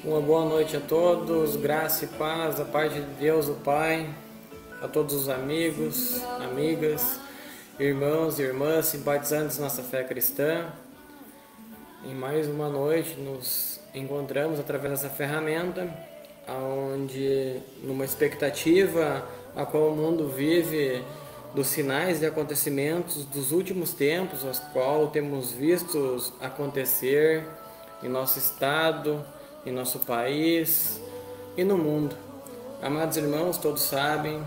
Uma boa noite a todos, graça e paz da parte de Deus, o Pai, a todos os amigos, amigas, irmãos e irmãs simpatizantes da nossa fé cristã. Em mais uma noite nos encontramos através dessa ferramenta, onde numa expectativa a qual o mundo vive dos sinais e acontecimentos dos últimos tempos, os quais temos visto acontecer em nosso estado, em nosso país e no mundo. Amados irmãos, todos sabem,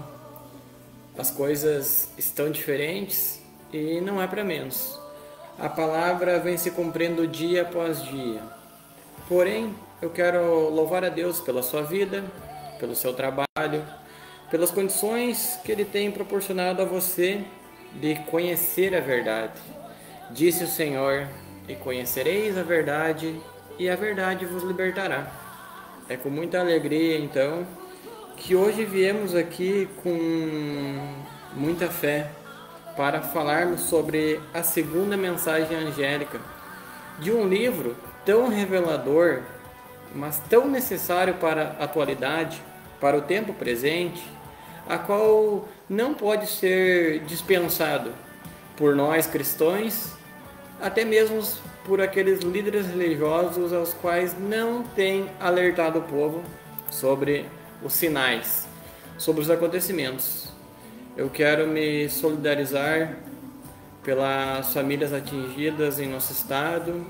as coisas estão diferentes e não é para menos. A palavra vem se cumprindo dia após dia. Porém, eu quero louvar a Deus pela sua vida, pelo seu trabalho, pelas condições que Ele tem proporcionado a você de conhecer a verdade. Disse o Senhor: e conhecereis a verdade, e a verdade vos libertará. É com muita alegria, então, que hoje viemos aqui com muita fé para falarmos sobre a segunda mensagem angélica de um livro tão revelador, mas tão necessário para a atualidade, para o tempo presente, a qual não pode ser dispensado por nós cristãos, até mesmo por aqueles líderes religiosos aos quais não têm alertado o povo sobre os sinais, sobre os acontecimentos. Eu quero me solidarizar pelas famílias atingidas em nosso estado,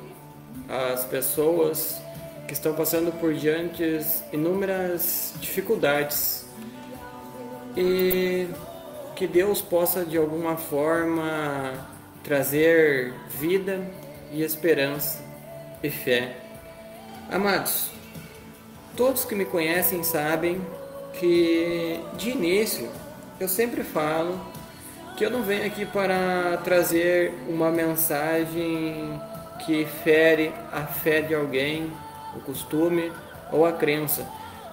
as pessoas que estão passando por diante inúmeras dificuldades, e que Deus possa de alguma forma trazer vida e esperança e fé. Amados, todos que me conhecem sabem que de início eu sempre falo que eu não venho aqui para trazer uma mensagem que fere a fé de alguém, o costume ou a crença.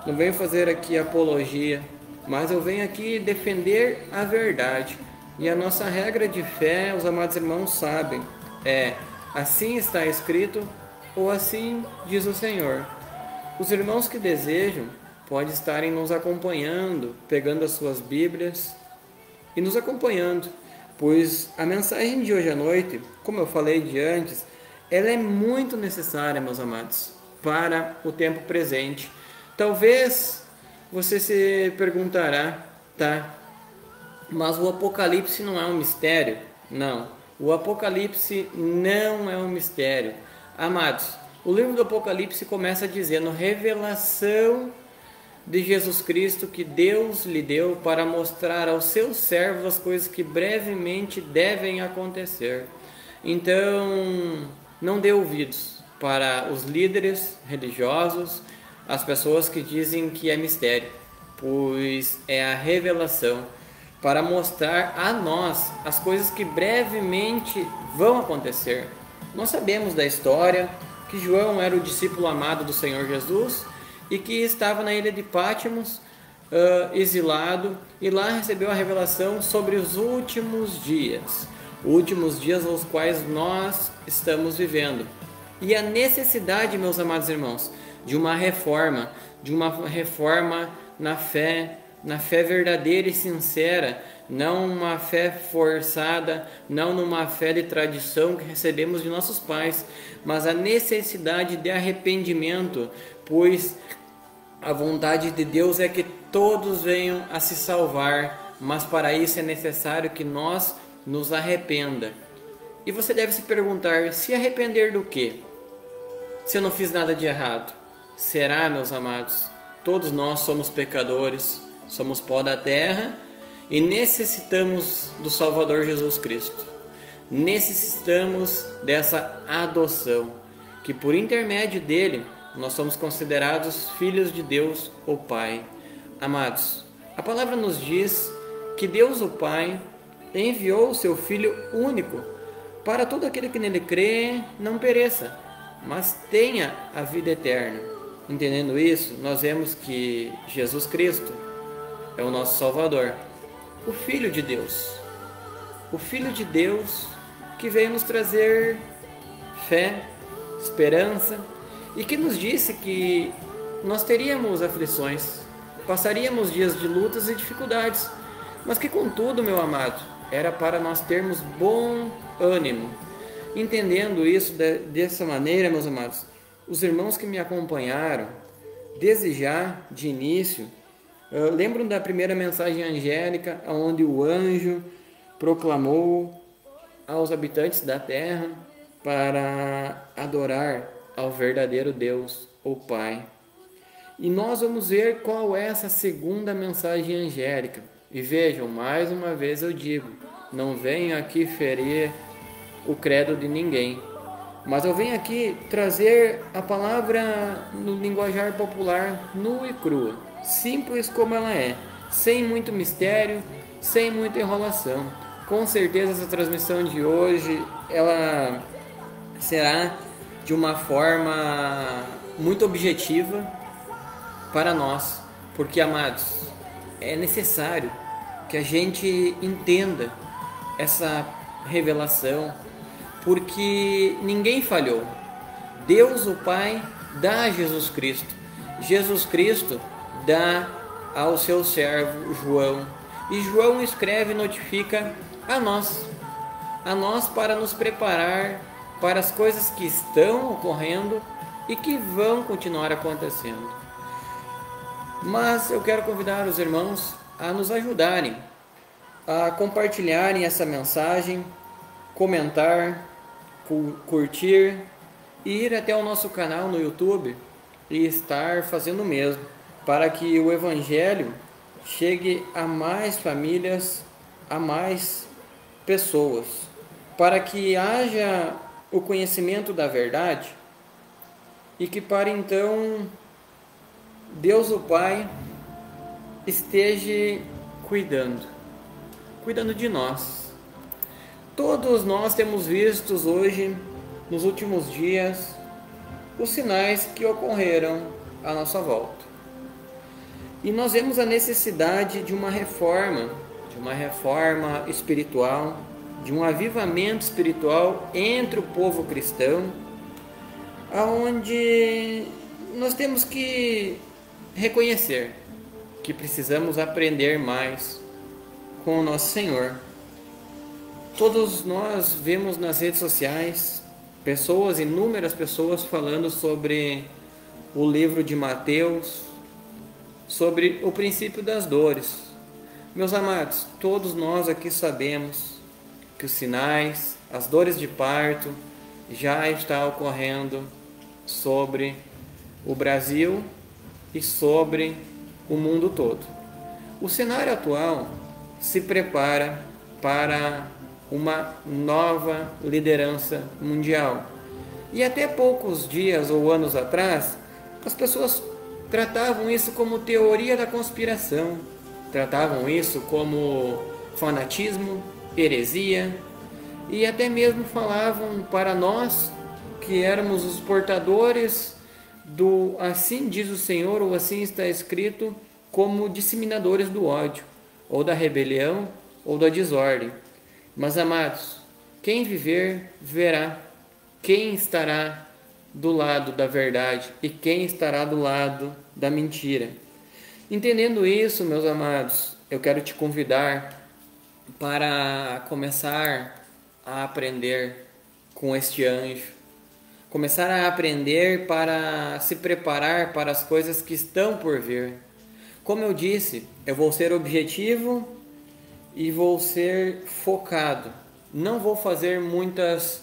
Não venho fazer aqui apologia, mas eu venho aqui defender a verdade. E a nossa regra de fé, os amados irmãos sabem, é: assim está escrito, ou assim diz o Senhor. Os irmãos que desejam podem estarem nos acompanhando, pegando as suas Bíblias e nos acompanhando, pois a mensagem de hoje à noite, como eu falei de antes, ela é muito necessária, meus amados, para o tempo presente. Talvez você se perguntará, tá, mas o Apocalipse não é um mistério? Não, o Apocalipse não é um mistério. Amados, o livro do Apocalipse começa dizendo: revelação de Jesus Cristo que Deus lhe deu para mostrar aos seus servos as coisas que brevemente devem acontecer. Então, não dê ouvidos para os líderes religiosos, as pessoas que dizem que é mistério, pois é a revelação para mostrar a nós as coisas que brevemente vão acontecer. Nós sabemos da história que João era o discípulo amado do Senhor Jesus e que estava na ilha de Patmos, exilado, e lá recebeu a revelação sobre os últimos dias aos quais nós estamos vivendo. E a necessidade, meus amados irmãos, de uma reforma na fé verdadeira e sincera, não uma fé forçada, não numa fé de tradição que recebemos de nossos pais, mas a necessidade de arrependimento, pois a vontade de Deus é que todos venham a se salvar, mas para isso é necessário que nós nos arrependa. E você deve se perguntar, se arrepender do quê? Se eu não fiz nada de errado. Será, meus amados? Todos nós somos pecadores, somos pó da terra e necessitamos do Salvador Jesus Cristo. Necessitamos dessa adoção, que por intermédio dele nós somos considerados filhos de Deus, o Pai. Amados, a palavra nos diz que Deus, o Pai, enviou o seu Filho único para todo aquele que nele crê não pereça, mas tenha a vida eterna. Entendendo isso, nós vemos que Jesus Cristo é o nosso Salvador, o Filho de Deus. O Filho de Deus que veio nos trazer fé, esperança e que nos disse que nós teríamos aflições, passaríamos dias de lutas e dificuldades, mas que contudo, meu amado, era para nós termos bom ânimo. Entendendo isso dessa maneira, meus amados, os irmãos que me acompanharam, desde já, de início, lembram da primeira mensagem angélica, onde o anjo proclamou aos habitantes da terra para adorar ao verdadeiro Deus, o Pai. E nós vamos ver qual é essa segunda mensagem angélica. E vejam, mais uma vez eu digo, não venho aqui ferir o credo de ninguém, mas eu venho aqui trazer a palavra no linguajar popular, nua e crua, simples como ela é, sem muito mistério, sem muita enrolação. Com certeza essa transmissão de hoje, ela será de uma forma muito objetiva para nós, porque, amados, é necessário que a gente entenda essa revelação, porque ninguém falhou. Deus, o Pai, dá a Jesus Cristo. Jesus Cristo dá ao seu servo João. E João escreve e notifica a nós para nos preparar para as coisas que estão ocorrendo e que vão continuar acontecendo. Mas eu quero convidar os irmãos a nos ajudarem, a compartilharem essa mensagem, comentar, curtir e ir até o nosso canal no YouTube e estar fazendo o mesmo, para que o Evangelho chegue a mais famílias, a mais pessoas, para que haja o conhecimento da verdade e que para então Deus o Pai esteja cuidando de nós. Todos nós temos visto hoje, nos últimos dias, os sinais que ocorreram à nossa volta. E nós vemos a necessidade de uma reforma espiritual, de um avivamento espiritual entre o povo cristão, aonde nós temos que reconhecer que precisamos aprender mais com o nosso Senhor. Todos nós vemos nas redes sociais inúmeras pessoas falando sobre o livro de Mateus, sobre o princípio das dores. Meus amados, todos nós aqui sabemos que os sinais, as dores de parto já estão ocorrendo sobre o Brasil e sobre o mundo todo. O cenário atual se prepara para uma nova liderança mundial. E até poucos dias ou anos atrás, as pessoas tratavam isso como teoria da conspiração, tratavam isso como fanatismo, heresia, e até mesmo falavam para nós que éramos os portadores do assim diz o Senhor, ou assim está escrito, como disseminadores do ódio, ou da rebelião, ou da desordem. Mas, amados, quem viver, verá quem estará do lado da verdade e quem estará do lado da mentira. Entendendo isso, meus amados, eu quero te convidar para começar a aprender com este anjo, começar a aprender para se preparar para as coisas que estão por vir. Como eu disse, eu vou ser objetivo e vou ser focado. Não vou fazer muitas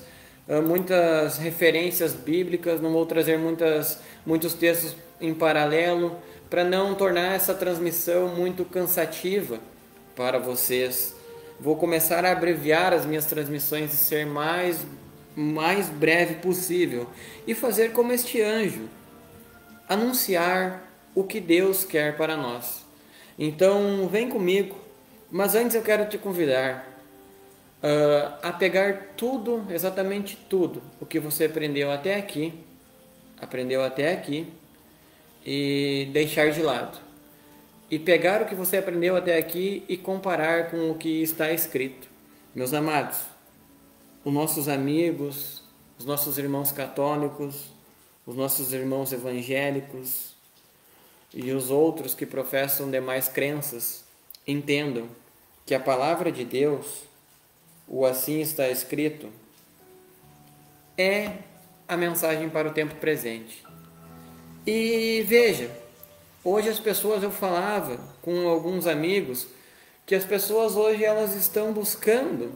referências bíblicas, não vou trazer muitos textos em paralelo, para não tornar essa transmissão muito cansativa para vocês. Vou começar a abreviar as minhas transmissões e ser mais breve possível, e fazer como este anjo, anunciar o que Deus quer para nós. Então vem comigo, mas antes eu quero te convidar a pegar tudo, exatamente tudo o que você aprendeu até aqui, e deixar de lado. E pegar o que você aprendeu até aqui e comparar com o que está escrito. Meus amados, os nossos amigos, os nossos irmãos católicos, os nossos irmãos evangélicos e os outros que professam demais crenças, entendam que a palavra de Deus, o assim está escrito, é a mensagem para o tempo presente. E veja, hoje as pessoas, eu falava com alguns amigos, que as pessoas hoje elas estão buscando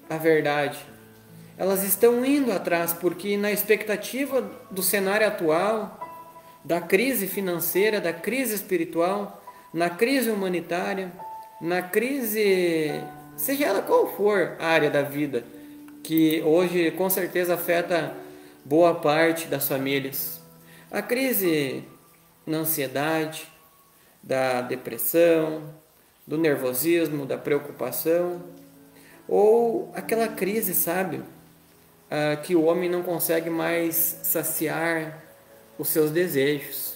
a verdade. Elas estão indo atrás, porque na expectativa do cenário atual, da crise financeira, da crise espiritual, na crise humanitária, na crise, seja ela qual for a área da vida, que hoje com certeza afeta boa parte das famílias. A crise na ansiedade, da depressão, do nervosismo, da preocupação, ou aquela crise, sabe, que o homem não consegue mais saciar os seus desejos.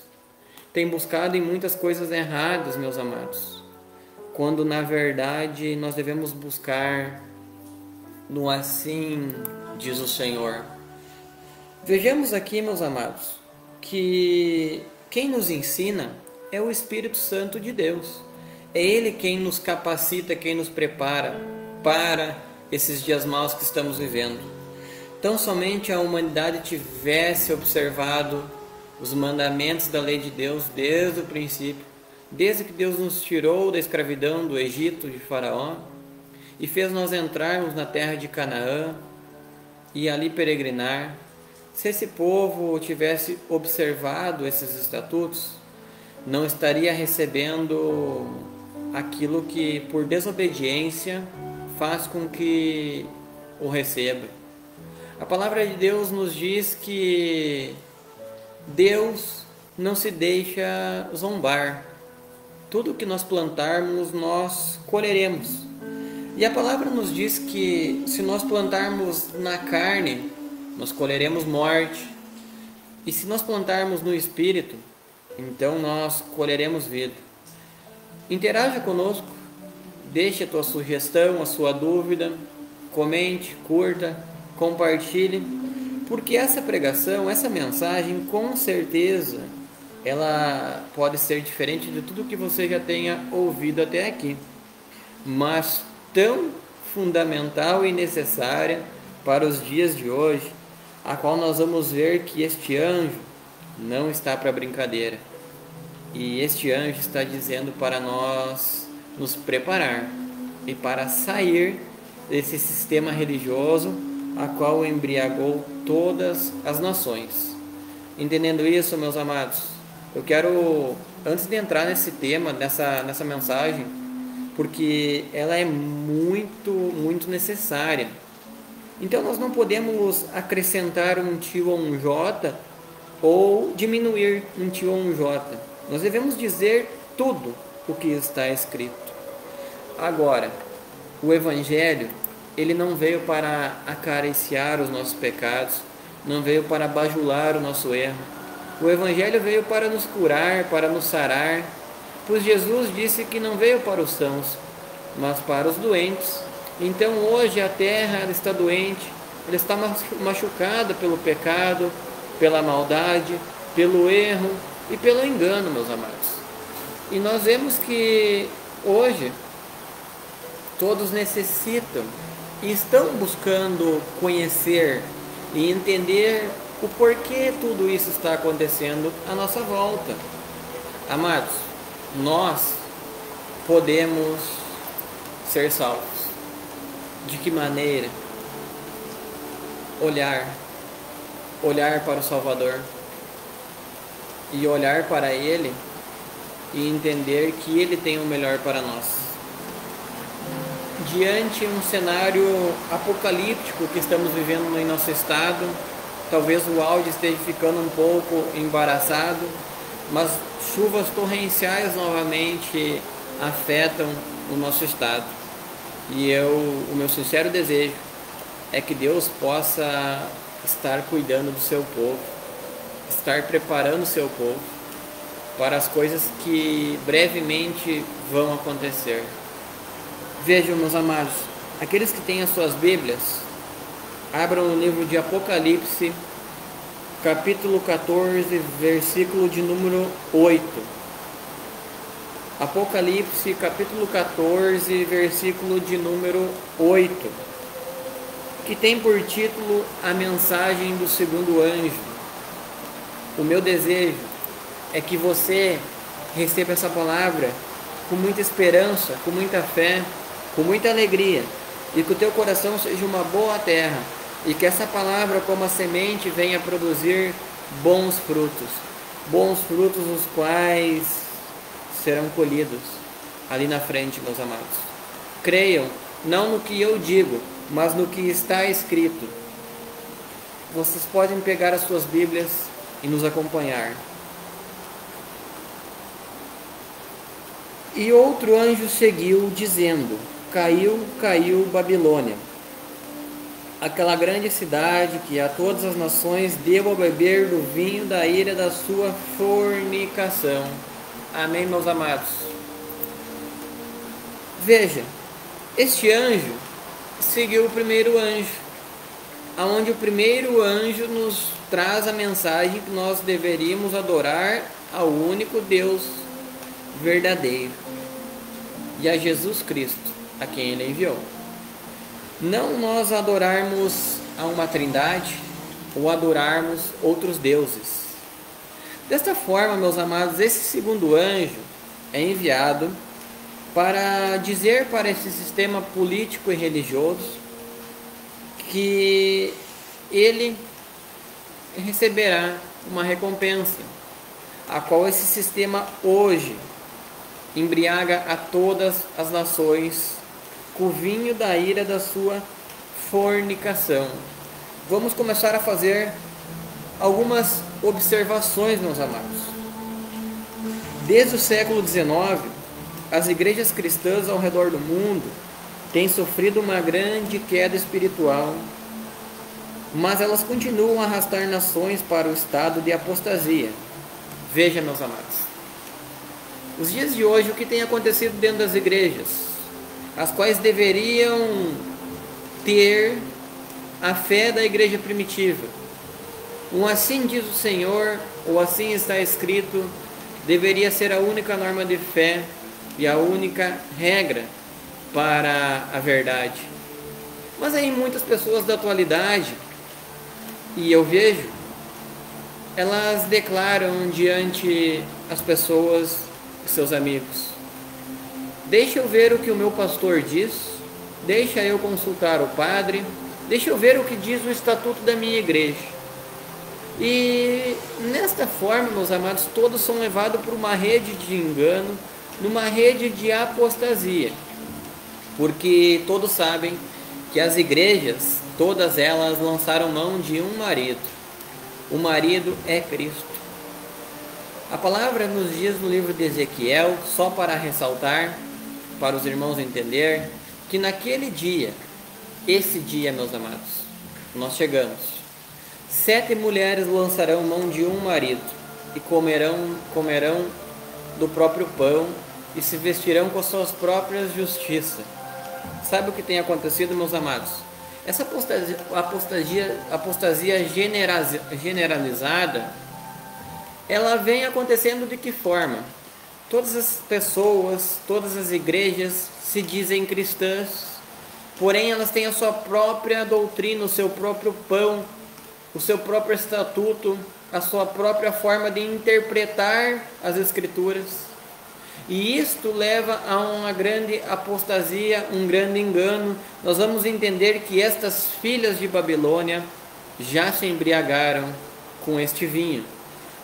Tem buscado em muitas coisas erradas, meus amados, quando na verdade nós devemos buscar no assim diz o Senhor. Vejamos aqui, meus amados, que quem nos ensina é o Espírito Santo de Deus. É Ele quem nos capacita, quem nos prepara para esses dias maus que estamos vivendo. Tão somente a humanidade tivesse observado os mandamentos da lei de Deus desde o princípio, desde que Deus nos tirou da escravidão do Egito, de Faraó, e fez nós entrarmos na terra de Canaã e ali peregrinar. Se esse povo tivesse observado esses estatutos, não estaria recebendo aquilo que por desobediência faz com que o receba. A palavra de Deus nos diz que Deus não se deixa zombar. Tudo que nós plantarmos, nós colheremos. E a palavra nos diz que se nós plantarmos na carne, nós colheremos morte. E se nós plantarmos no Espírito, então nós colheremos vida. Interaja conosco, deixe a tua sugestão, a sua dúvida, comente, curta, compartilhe, porque essa pregação, essa mensagem, com certeza, ela pode ser diferente de tudo que você já tenha ouvido até aqui, mas tão fundamental e necessária para os dias de hoje, a qual nós vamos ver que este anjo não está para brincadeira. E este anjo está dizendo para nós nos preparar e para sair desse sistema religioso a qual embriagou todas as nações. Entendendo isso, meus amados, eu quero, antes de entrar nesse tema, nessa mensagem, porque ela é muito necessária. Então nós não podemos acrescentar um tio ou um J ou diminuir um tio ou um J. Nós devemos dizer tudo o que está escrito. Agora, o Evangelho, ele não veio para acariciar os nossos pecados, não veio para bajular o nosso erro. O Evangelho veio para nos curar, para nos sarar, pois Jesus disse que não veio para os sãos, mas para os doentes. Então hoje a terra ela está doente, ela está machucada pelo pecado, pela maldade, pelo erro e pelo engano, meus amados. E nós vemos que hoje todos necessitam e estão buscando conhecer e entender o porquê tudo isso está acontecendo à nossa volta. Amados, nós podemos ser salvos. De que maneira? Olhar para o Salvador e olhar para Ele e entender que Ele tem o melhor para nós. Diante de um cenário apocalíptico que estamos vivendo em nosso estado, talvez o áudio esteja ficando um pouco embaraçado, mas chuvas torrenciais novamente afetam o nosso estado. E o meu sincero desejo é que Deus possa estar cuidando do seu povo, estar preparando o seu povo para as coisas que brevemente vão acontecer. Vejam, meus amados, aqueles que têm as suas Bíblias, abram o livro de Apocalipse, capítulo 14, versículo de número 8. Apocalipse, capítulo 14, versículo de número 8, que tem por título a mensagem do segundo anjo. O meu desejo é que você receba essa palavra com muita esperança, com muita fé, com muita alegria, e que o teu coração seja uma boa terra, e que essa palavra, como a semente, venha produzir bons frutos os quais serão colhidos ali na frente, meus amados. Creiam, não no que eu digo, mas no que está escrito. Vocês podem pegar as suas Bíblias e nos acompanhar. E outro anjo seguiu, dizendo: Caiu, caiu Babilônia, aquela grande cidade que a todas as nações deu a beber do vinho da ira da sua fornicação. Amém, meus amados? Veja, este anjo seguiu o primeiro anjo, aonde o primeiro anjo nos traz a mensagem que nós deveríamos adorar ao único Deus verdadeiro e a Jesus Cristo, a quem Ele enviou. Não nós adorarmos a uma trindade ou adorarmos outros deuses. Desta forma, meus amados, esse segundo anjo é enviado para dizer para esse sistema político e religioso que ele receberá uma recompensa, a qual esse sistema hoje embriaga a todas as nações com o vinho da ira da sua fornicação. Vamos começar a fazer algumas observações, meus amados. Desde o século XIX, as igrejas cristãs ao redor do mundo têm sofrido uma grande queda espiritual, mas elas continuam a arrastar nações para o estado de apostasia. Veja, meus amados, os dias de hoje, o que tem acontecido dentro das igrejas, as quais deveriam ter a fé da igreja primitiva, um assim diz o Senhor, ou assim está escrito, deveria ser a única norma de fé e a única regra para a verdade. Mas aí muitas pessoas da atualidade, e eu vejo, elas declaram diante as pessoas, seus amigos: deixa eu ver o que o meu pastor diz, deixa eu consultar o padre, deixa eu ver o que diz o estatuto da minha igreja. E nesta forma, meus amados, todos são levados por uma rede de engano, numa rede de apostasia, porque todos sabem que as igrejas, todas elas lançaram mão de um marido. O marido é Cristo. A palavra nos diz no livro de Ezequiel, só para ressaltar, para os irmãos entender, que naquele dia, esse dia, meus amados, nós chegamos. 7 mulheres lançarão mão de um marido e comerão do próprio pão e se vestirão com suas próprias justiças. Sabe o que tem acontecido, meus amados? Essa apostasia generalizada, ela vem acontecendo de que forma? Todas as pessoas, todas as igrejas se dizem cristãs, porém elas têm a sua própria doutrina, o seu próprio pão, o seu próprio estatuto, a sua própria forma de interpretar as Escrituras. E isto leva a uma grande apostasia, um grande engano. Nós vamos entender que estas filhas de Babilônia já se embriagaram com este vinho.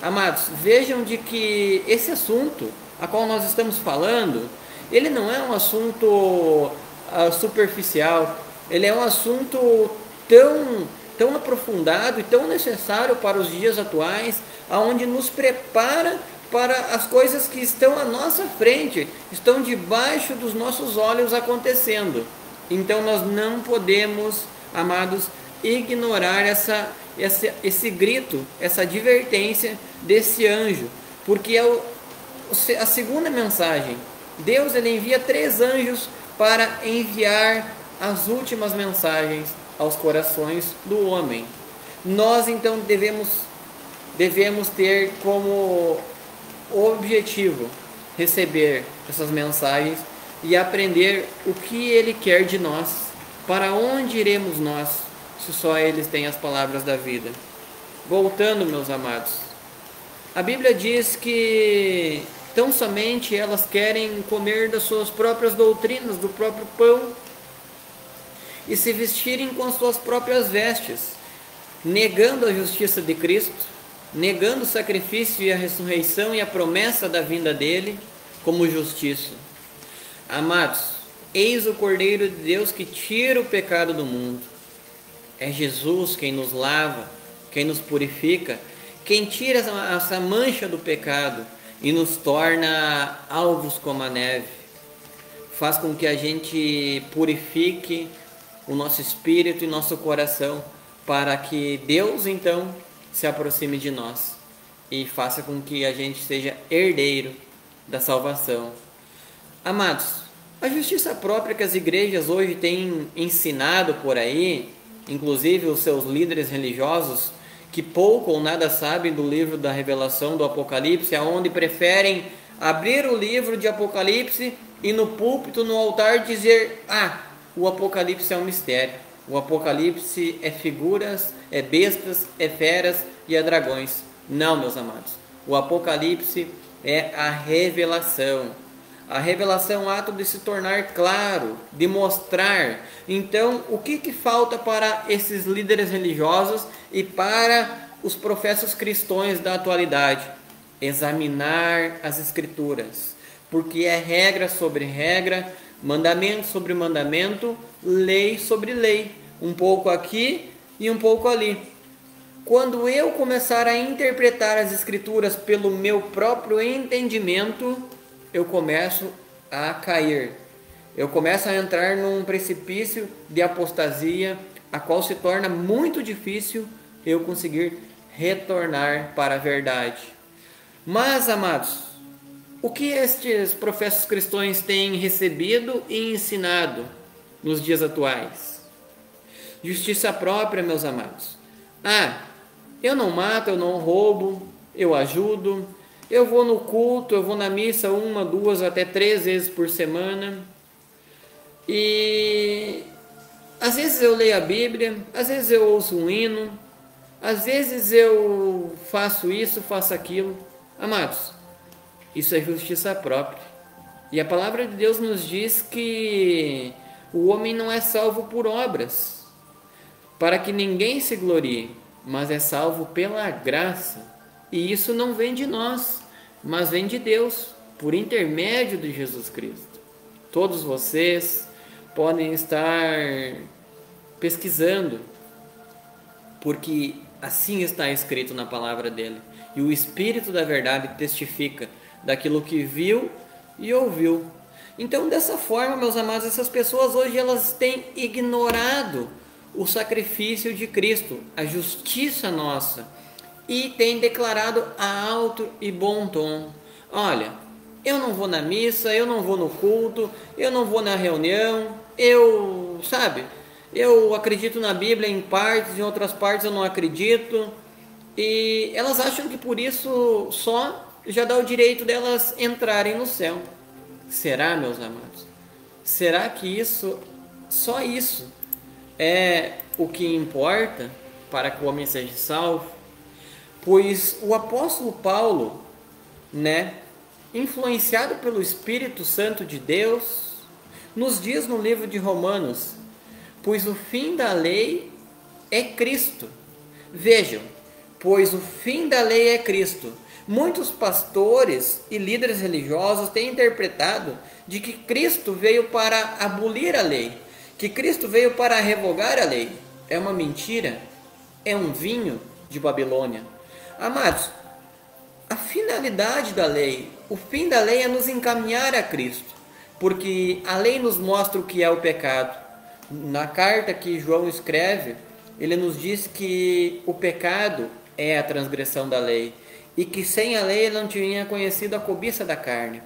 Amados, vejam de que esse assunto a qual nós estamos falando, ele não é um assunto superficial, ele é um assunto tão aprofundado e tão necessário para os dias atuais, aonde nos prepara para as coisas que estão à nossa frente, estão debaixo dos nossos olhos acontecendo. Então nós não podemos, amados, ignorar esse grito, essa advertência desse anjo, porque é a segunda mensagem. Deus, ele envia 3 anjos para enviar as últimas mensagens aos corações do homem. Nós então devemos ter como objetivo receber essas mensagens e aprender o que ele quer de nós, para onde iremos nós, se só eles têm as palavras da vida. Voltando, meus amados, a Bíblia diz que tão somente elas querem comer das suas próprias doutrinas, do próprio pão, e se vestirem com as suas próprias vestes, negando a justiça de Cristo, negando o sacrifício e a ressurreição e a promessa da vinda dele como justiça. Amados, eis o Cordeiro de Deus que tira o pecado do mundo. É Jesus quem nos lava, quem nos purifica, quem tira essa mancha do pecado e nos torna alvos como a neve. Faz com que a gente purifique o nosso espírito e nosso coração, para que Deus então se aproxime de nós e faça com que a gente seja herdeiro da salvação. Amados, a justiça própria que as igrejas hoje têm ensinado por aí, inclusive os seus líderes religiosos, que pouco ou nada sabem do livro da Revelação, do Apocalipse, aonde preferem abrir o livro de Apocalipse e no púlpito, no altar, dizer: o Apocalipse é um mistério. O Apocalipse é figuras, é bestas, é feras e é dragões. Não, meus amados. O Apocalipse é a revelação. A revelação é um ato de se tornar claro, de mostrar. Então, o que falta para esses líderes religiosos e para os professos cristãos da atualidade? Examinar as Escrituras. Porque é regra sobre regra, mandamento sobre mandamento, lei sobre lei, um pouco aqui e um pouco ali. Quando eu começar a interpretar as Escrituras pelo meu próprio entendimento, eu começo a cair, eu começo a entrar num precipício de apostasia, a qual se torna muito difícil eu conseguir retornar para a verdade. Mas, amados, o que estes professos cristãos têm recebido e ensinado nos dias atuais? Justiça própria, meus amados. Eu não mato, eu não roubo, eu ajudo, eu vou no culto, eu vou na missa 1, 2, até 3 vezes por semana. E às vezes eu leio a Bíblia, às vezes eu ouço um hino, às vezes eu faço isso, faço aquilo. Amados, isso é justiça própria. E a palavra de Deus nos diz que o homem não é salvo por obras, para que ninguém se glorie, mas é salvo pela graça. E isso não vem de nós, mas vem de Deus, por intermédio de Jesus Cristo. Todos vocês podem estar pesquisando, porque assim está escrito na palavra dele. E o Espírito da verdade testifica daquilo que viu e ouviu. Então, dessa forma, meus amados, essas pessoas hoje elas têm ignorado o sacrifício de Cristo, a justiça nossa, e têm declarado a alto e bom tom: olha, eu não vou na missa, eu não vou no culto, eu não vou na reunião, eu acredito na Bíblia em partes, em outras partes eu não acredito. E elas acham que por isso só já dá o direito delas entrarem no céu. Será, meus amados? Será que só isso é o que importa para que o homem seja salvo? Pois o apóstolo Paulo, influenciado pelo Espírito Santo de Deus, nos diz no livro de Romanos: pois o fim da lei é Cristo. Vejam, pois o fim da lei é Cristo. Muitos pastores e líderes religiosos têm interpretado de que Cristo veio para abolir a lei, que Cristo veio para revogar a lei. É uma mentira, é um vinho de Babilônia. Amados, a finalidade da lei, o fim da lei é nos encaminhar a Cristo, porque a lei nos mostra o que é o pecado. Na carta que João escreve, ele nos diz que o pecado é a transgressão da lei, e que sem a lei ele não tinha conhecido a cobiça da carne.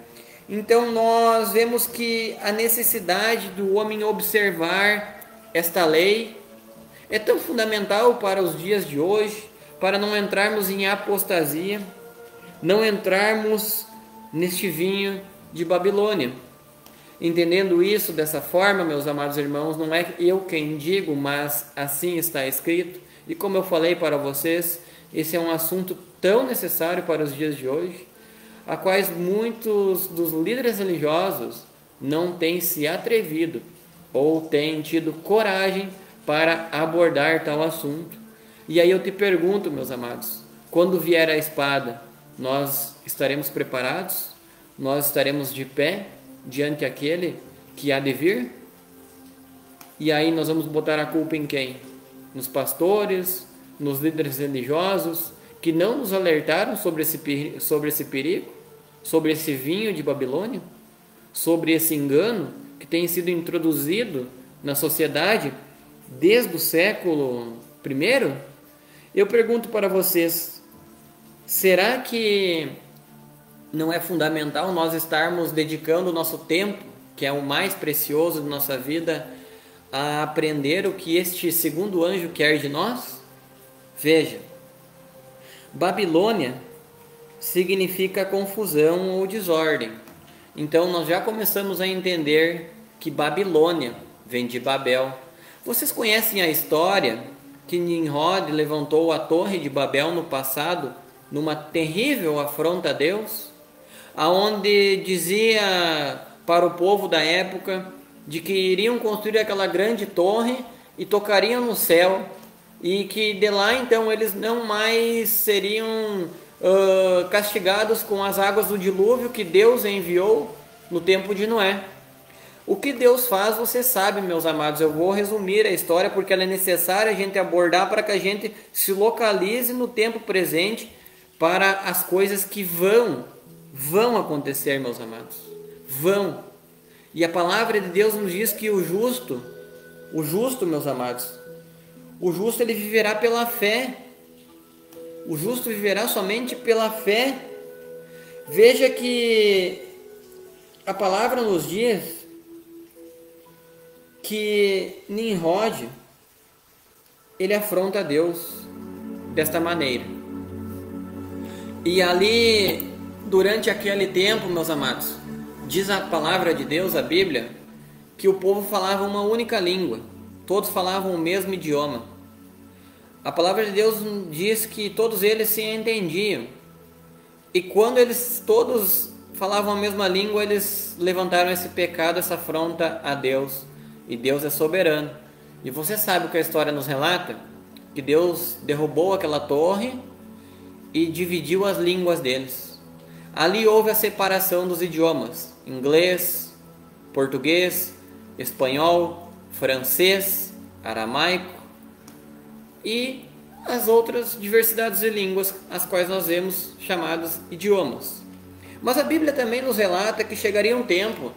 Então nós vemos que a necessidade do homem observar esta lei é tão fundamental para os dias de hoje, para não entrarmos em apostasia, não entrarmos neste vinho de Babilônia. Entendendo isso dessa forma, meus amados irmãos, não é eu quem digo, mas assim está escrito. E como eu falei para vocês, esse é um assunto tão necessário para os dias de hoje, a quais muitos dos líderes religiosos não têm se atrevido ou têm tido coragem para abordar tal assunto. E aí eu te pergunto, meus amados, quando vier a espada, nós estaremos preparados? Nós estaremos de pé diante daquele que há de vir? E aí nós vamos botar a culpa em quem? Nos pastores, nos líderes religiosos, que não nos alertaram sobre esse perigo, sobre esse vinho de Babilônia, sobre esse engano que tem sido introduzido na sociedade desde o século I? Eu pergunto para vocês, será que não é fundamental nós estarmos dedicando o nosso tempo, que é o mais precioso de nossa vida, a aprender o que este segundo anjo quer de nós? Veja, Babilônia significa confusão ou desordem. Então nós já começamos a entender que Babilônia vem de Babel. Vocês conhecem a história que Nimrod levantou a torre de Babel no passado, numa terrível afronta a Deus, aonde dizia para o povo da época de que iriam construir aquela grande torre e tocariam no céu, e que de lá então eles não mais seriam castigados com as águas do dilúvio que Deus enviou no tempo de Noé. O que Deus faz, você sabe, meus amados. Eu vou resumir a história porque ela é necessária a gente abordar para que a gente se localize no tempo presente para as coisas que vão acontecer, meus amados. Vão. E a palavra de Deus nos diz que o justo, meus amados, o justo ele viverá pela fé. O justo viverá somente pela fé. Veja que a palavra nos diz que Nimrod, ele afronta a Deus desta maneira. E ali, durante aquele tempo, meus amados, diz a palavra de Deus, a Bíblia, que o povo falava uma única língua. Todos falavam o mesmo idioma. A palavra de Deus diz que todos eles se entendiam. E quando eles todos falavam a mesma língua, eles levantaram esse pecado, essa afronta a Deus. E Deus é soberano. E você sabe o que a história nos relata? Que Deus derrubou aquela torre e dividiu as línguas deles. Ali houve a separação dos idiomas: inglês, português, espanhol, francês, aramaico e as outras diversidades de línguas, as quais nós vemos chamadas idiomas. Mas a Bíblia também nos relata que chegaria um tempo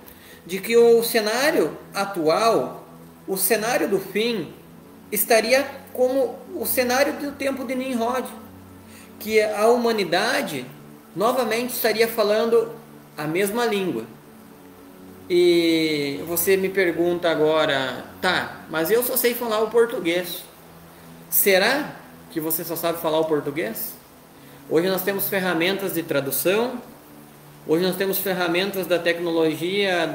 de que o cenário atual, o cenário do fim, estaria como o cenário do tempo de Nimrod, que a humanidade novamente estaria falando a mesma língua. E você me pergunta agora, tá, mas eu só sei falar o português. Será que você só sabe falar o português? Hoje nós temos ferramentas de tradução. Hoje nós temos ferramentas da tecnologia,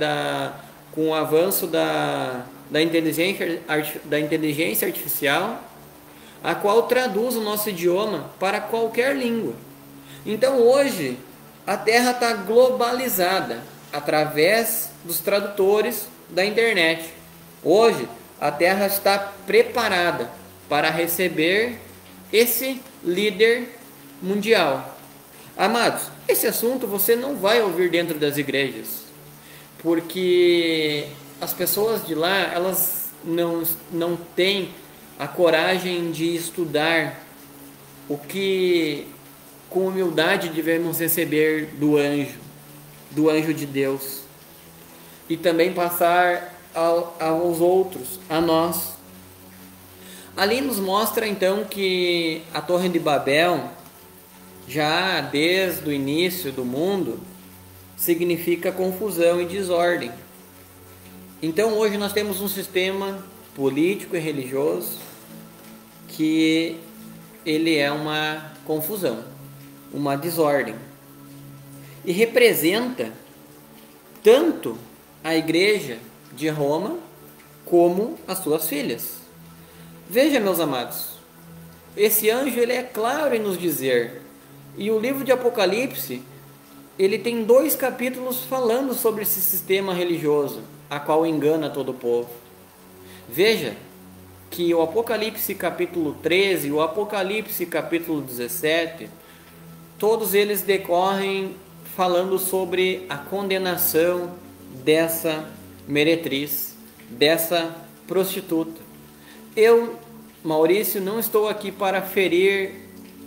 com o avanço da inteligência artificial, a qual traduz o nosso idioma para qualquer língua. Então hoje, A Terra está globalizada através dos tradutores da internet. Hoje, a Terra está preparada para receber esse líder mundial. Amados, esse assunto você não vai ouvir dentro das igrejas, porque as pessoas de lá, elas não têm a coragem de estudar o que com humildade devemos receber do anjo de Deus, e também passar aos outros, a nós. Ali nos mostra então que a Torre de Babel, já desde o início do mundo, significa confusão e desordem. Então hoje nós temos um sistema político e religioso que ele é uma confusão, uma desordem, e representa tanto a igreja de Roma como as suas filhas. Veja, meus amados, esse anjo ele é claro em nos dizer, e o livro de Apocalipse ele tem 2 capítulos falando sobre esse sistema religioso, a qual engana todo o povo. Veja que o Apocalipse capítulo 13 e o Apocalipse capítulo 17, todos eles decorrem falando sobre a condenação dessa meretriz, dessa prostituta. Eu, Maurício, não estou aqui para ferir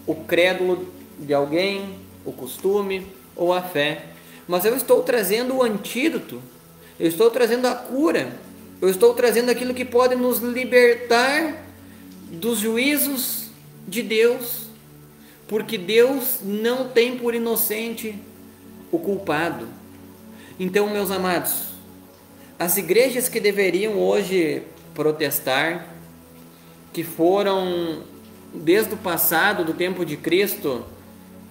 o crédulo de alguém, o costume ou a fé, mas eu estou trazendo o antídoto, eu estou trazendo a cura, eu estou trazendo aquilo que pode nos libertar dos juízos de Deus, porque Deus não tem por inocente o culpado. Então, meus amados, as igrejas que deveriam hoje protestar, que foram desde o passado, do tempo de Cristo,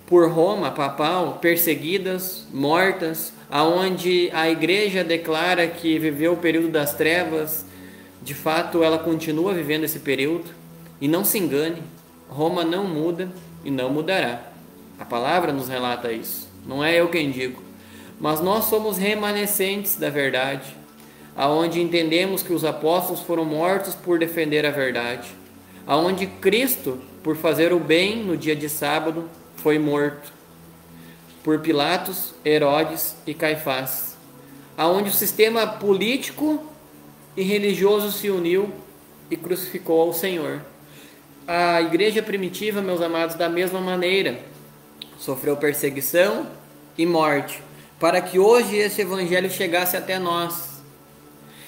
por Roma papal, perseguidas, mortas, aonde a igreja declara que viveu o período das trevas, de fato ela continua vivendo esse período, e não se engane, Roma não muda e não mudará. A palavra nos relata isso, não é eu quem digo, mas nós somos remanescentes da verdade, aonde entendemos que os apóstolos foram mortos por defender a verdade, aonde Cristo, por fazer o bem no dia de sábado, foi morto por Pilatos, Herodes e Caifás, aonde o sistema político e religioso se uniu e crucificou ao Senhor. A igreja primitiva, meus amados, da mesma maneira, sofreu perseguição e morte, para que hoje esse evangelho chegasse até nós.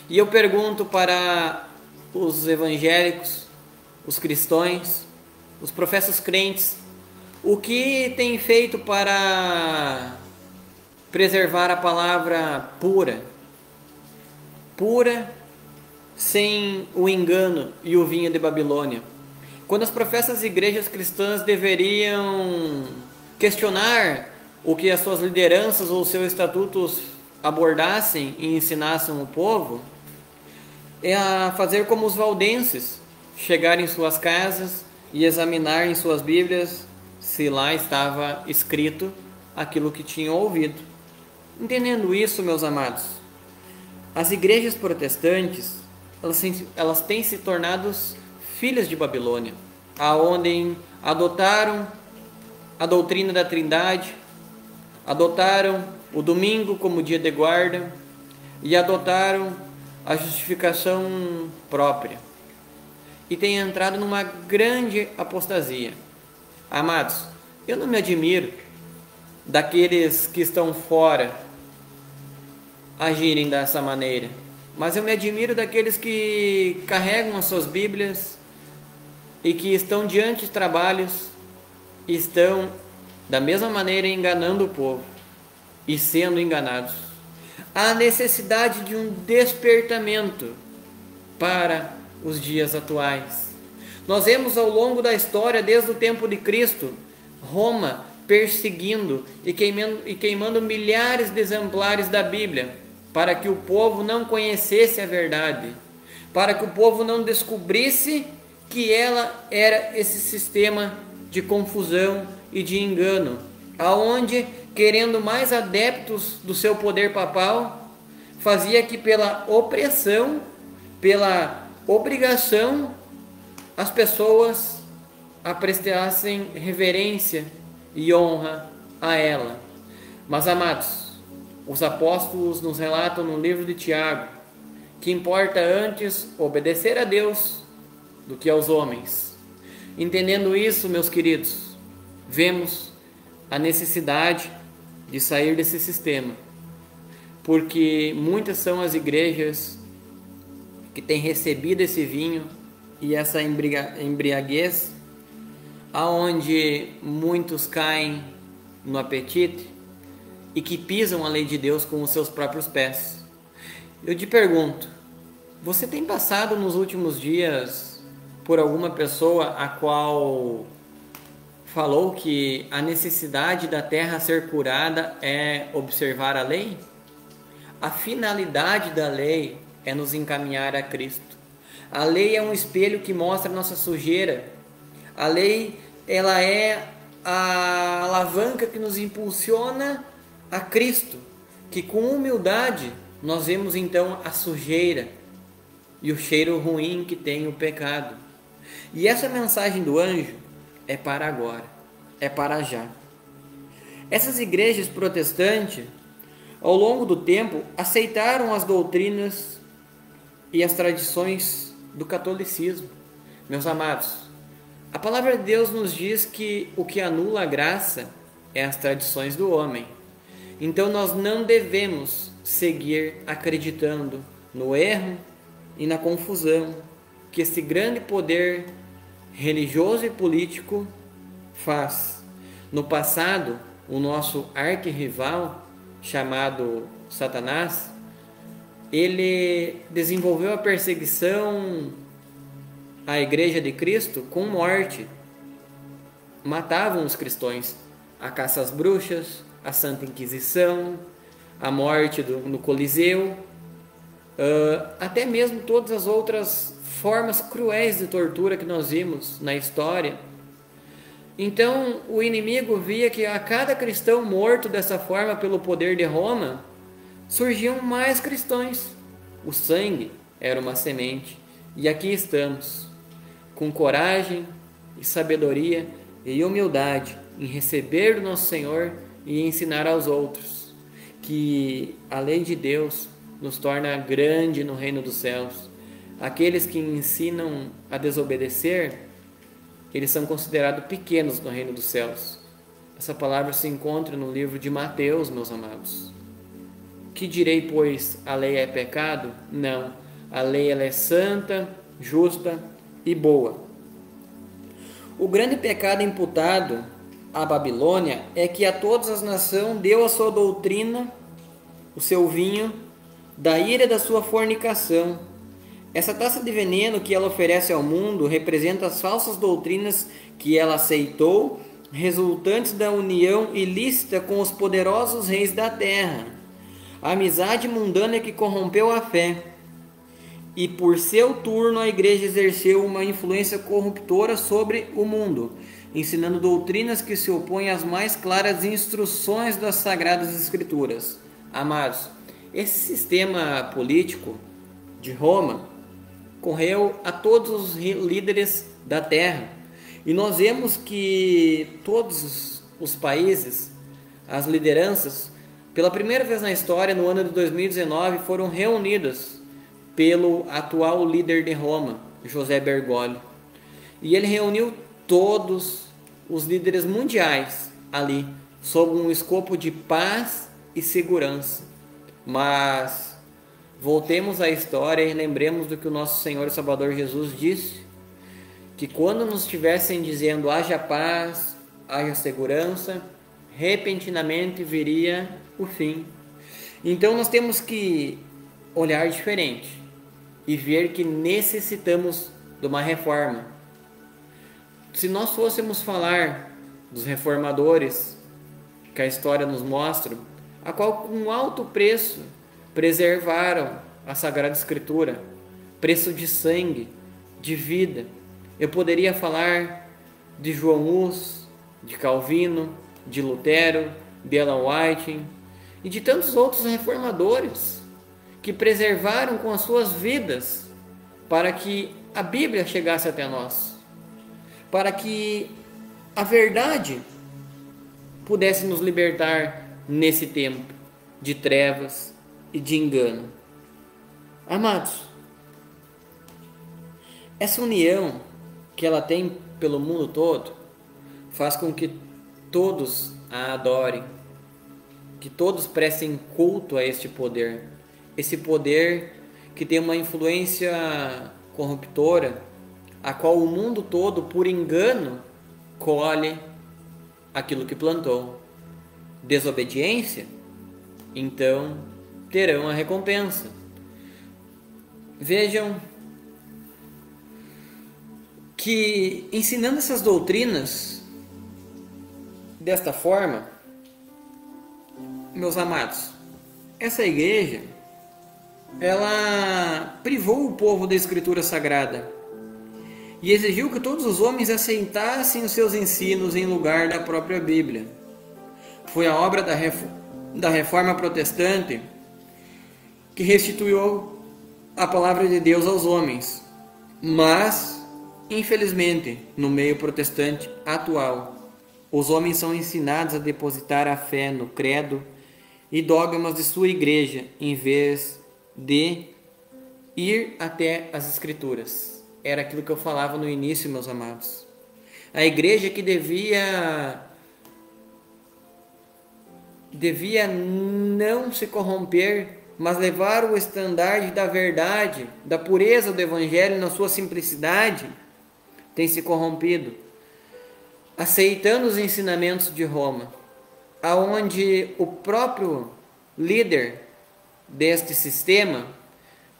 E eu pergunto para os evangélicos, os cristãos, os professos crentes, o que tem feito para preservar a palavra pura? Pura, sem o engano e o vinho de Babilônia. Quando as professas igrejas cristãs deveriam questionar o que as suas lideranças ou seus estatutos abordassem e ensinassem o povo, é a fazer como os valdenses, chegar em suas casas e examinar em suas Bíblias se lá estava escrito aquilo que tinham ouvido. Entendendo isso, meus amados, as igrejas protestantes, elas têm se tornado filhas de Babilônia, aonde adotaram a doutrina da Trindade, adotaram o domingo como dia de guarda e adotaram a justificação própria, e têm entrado numa grande apostasia. Amados, eu não me admiro daqueles que estão fora agirem dessa maneira, mas eu me admiro daqueles que carregam as suas Bíblias e que estão diante de trabalhos e estão da mesma maneira enganando o povo e sendo enganados. Há necessidade de um despertamento para os dias atuais. Nós vemos ao longo da história, desde o tempo de Cristo, Roma perseguindo e queimando milhares de exemplares da Bíblia, para que o povo não conhecesse a verdade, para que o povo não descobrisse que ela era esse sistema de confusão e de engano, aonde querendo mais adeptos do seu poder papal, fazia que pela opressão, pela obrigação, as pessoas a prestassem reverência e honra a ela. Mas, amados, os apóstolos nos relatam no livro de Tiago que importa antes obedecer a Deus do que aos homens. Entendendo isso, meus queridos, vemos a necessidade de sair desse sistema, porque muitas são as igrejas que têm recebido esse vinho e essa embriaguez, aonde muitos caem no apetite e que pisam a lei de Deus com os seus próprios pés. Eu te pergunto, você tem passado nos últimos dias por alguma pessoa a qual falou que a necessidade da terra ser curada é observar a lei? A finalidade da lei é nos encaminhar a Cristo. A lei é um espelho que mostra a nossa sujeira. A lei, ela é a alavanca que nos impulsiona a Cristo, que com humildade nós vemos então a sujeira e o cheiro ruim que tem o pecado. E essa mensagem do anjo é para agora, é para já. Essas igrejas protestantes, ao longo do tempo, aceitaram as doutrinas e as tradições do catolicismo. Meus amados, a palavra de Deus nos diz que o que anula a graça é as tradições do homem. Então nós não devemos seguir acreditando no erro e na confusão que esse grande poder religioso e político faz. No passado, o nosso arquirrival, chamado Satanás, ele desenvolveu a perseguição à Igreja de Cristo com morte. Matavam os cristãos, a caça às bruxas, a Santa Inquisição, a morte no Coliseu, até mesmo todas as outras formas cruéis de tortura que nós vimos na história. Então o inimigo via que a cada cristão morto dessa forma pelo poder de Roma, surgiam mais cristãos. O sangue era uma semente, e aqui estamos, com coragem e sabedoria e humildade em receber do nosso Senhor e ensinar aos outros que a lei de Deus nos torna grande no reino dos céus. Aqueles que ensinam a desobedecer, eles são considerados pequenos no reino dos céus. Essa palavra se encontra no livro de Mateus, meus amados. Que direi, pois, a lei é pecado? Não, a lei ela é santa, justa e boa. O grande pecado imputado à Babilônia é que a todas as nações deu a sua doutrina, o seu vinho, da ira da sua fornicação. Essa taça de veneno que ela oferece ao mundo representa as falsas doutrinas que ela aceitou, resultantes da união ilícita com os poderosos reis da terra. A amizade mundana que corrompeu a fé. E por seu turno a igreja exerceu uma influência corruptora sobre o mundo, ensinando doutrinas que se opõem às mais claras instruções das Sagradas Escrituras. Amados, esse sistema político de Roma correu a todos os líderes da terra. E nós vemos que todos os países, as lideranças, pela primeira vez na história, no ano de 2019, foram reunidas pelo atual líder de Roma, José Bergoglio. E ele reuniu todos os líderes mundiais ali, sob um escopo de paz e segurança. Mas voltemos à história e lembremos do que o nosso Senhor e Salvador Jesus disse, que quando nos estivessem dizendo haja paz, haja segurança, repentinamente viria o fim. Então nós temos que olhar diferente e ver que necessitamos de uma reforma. Se nós fôssemos falar dos reformadores que a história nos mostra, a qual com alto preço preservaram a Sagrada Escritura, preço de sangue, de vida. Eu poderia falar de João Hus, de Calvino, de Lutero, de Ellen White e de tantos outros reformadores que preservaram com as suas vidas para que a Bíblia chegasse até nós, para que a verdade pudesse nos libertar nesse tempo de trevas e de engano. Amados, essa união que ela tem pelo mundo todo faz com que todos a adorem, que todos prestem culto a este poder, esse poder que tem uma influência corruptora, a qual o mundo todo, por engano, colhe aquilo que plantou. Desobediência, então terão a recompensa. Vejam que ensinando essas doutrinas desta forma, meus amados, essa igreja, ela privou o povo da Escritura Sagrada e exigiu que todos os homens aceitassem os seus ensinos em lugar da própria Bíblia. Foi a obra da Reforma Protestante que restituiu a palavra de Deus aos homens, mas, infelizmente, no meio protestante atual, os homens são ensinados a depositar a fé no credo e dogmas de sua igreja, em vez de ir até as Escrituras. Era aquilo que eu falava no início, meus amados. A igreja que devia não se corromper, mas levar o estandarte da verdade, da pureza do Evangelho na sua simplicidade, tem se corrompido, aceitando os ensinamentos de Roma, aonde o próprio líder deste sistema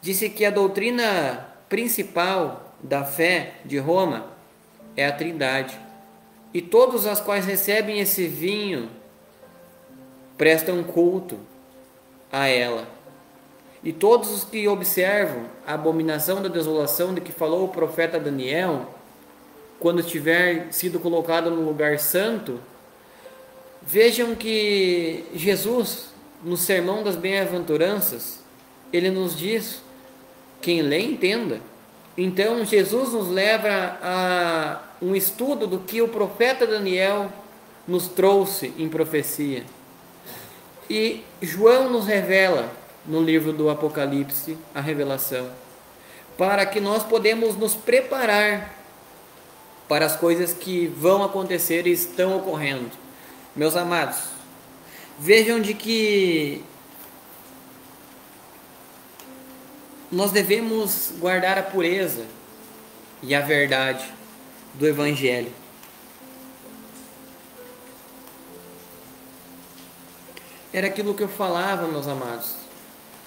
disse que a doutrina principal da fé de Roma é a Trindade, e todos os quais recebem esse vinho prestam culto a ela. E todos os que observam a abominação da desolação de que falou o profeta Daniel, quando tiver sido colocado no lugar santo, vejam que Jesus, no Sermão das Bem-aventuranças, ele nos diz, quem lê entenda. Então Jesus nos leva a um estudo do que o profeta Daniel nos trouxe em profecia. E João nos revela no livro do Apocalipse a revelação, para que nós podemos nos preparar para as coisas que vão acontecer e estão ocorrendo. Meus amados, vejam de que nós devemos guardar a pureza e a verdade do Evangelho. Era aquilo que eu falava, meus amados.